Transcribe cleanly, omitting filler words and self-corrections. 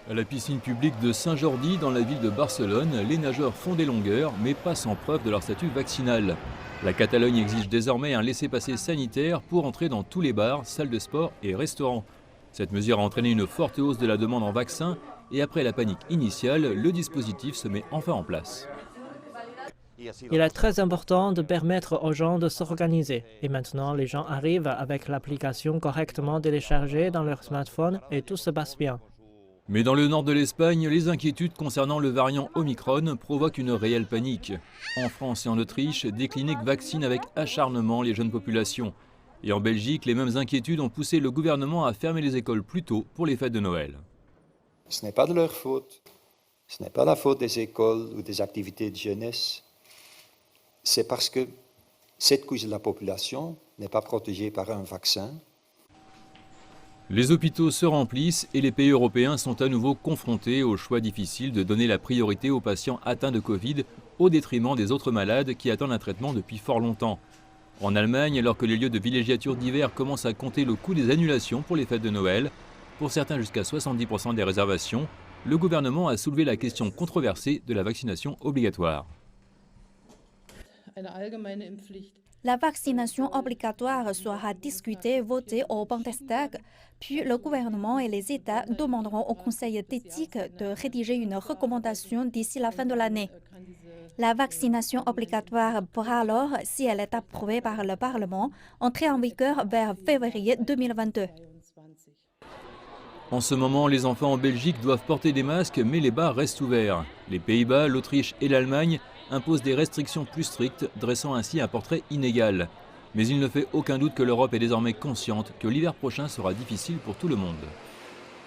À la piscine publique de Saint-Jordi, dans la ville de Barcelone, les nageurs font des longueurs, mais pas sans preuve de leur statut vaccinal. La Catalogne exige désormais un laissez-passer sanitaire pour entrer dans tous les bars, salles de sport et restaurants. Cette mesure a entraîné une forte hausse de la demande en vaccins et après la panique initiale, le dispositif se met enfin en place. Il est très important de permettre aux gens de s'organiser. Et maintenant, les gens arrivent avec l'application correctement téléchargée dans leur smartphone et tout se passe bien. Mais dans le nord de l'Espagne, les inquiétudes concernant le variant Omicron provoquent une réelle panique. En France et en Autriche, des cliniques vaccinent avec acharnement les jeunes populations. Et en Belgique, les mêmes inquiétudes ont poussé le gouvernement à fermer les écoles plus tôt pour les fêtes de Noël. Ce n'est pas de leur faute. Ce n'est pas la faute des écoles ou des activités de jeunesse. C'est parce que cette couche de la population n'est pas protégée par un vaccin. Les hôpitaux se remplissent et les pays européens sont à nouveau confrontés au choix difficile de donner la priorité aux patients atteints de Covid au détriment des autres malades qui attendent un traitement depuis fort longtemps. En Allemagne, alors que les lieux de villégiature d'hiver commencent à compter le coût des annulations pour les fêtes de Noël, pour certains jusqu'à 70% des réservations, le gouvernement a soulevé la question controversée de la vaccination obligatoire. La vaccination obligatoire sera discutée et votée au Bundestag, puis le gouvernement et les États demanderont au Conseil d'éthique de rédiger une recommandation d'ici la fin de l'année. La vaccination obligatoire pourra alors, si elle est approuvée par le Parlement, entrer en vigueur vers février 2022. En ce moment, les enfants en Belgique doivent porter des masques, mais les bars restent ouverts. Les Pays-Bas, l'Autriche et l'Allemagne imposent des restrictions plus strictes, dressant ainsi un portrait inégal. Mais il ne fait aucun doute que l'Europe est désormais consciente que l'hiver prochain sera difficile pour tout le monde.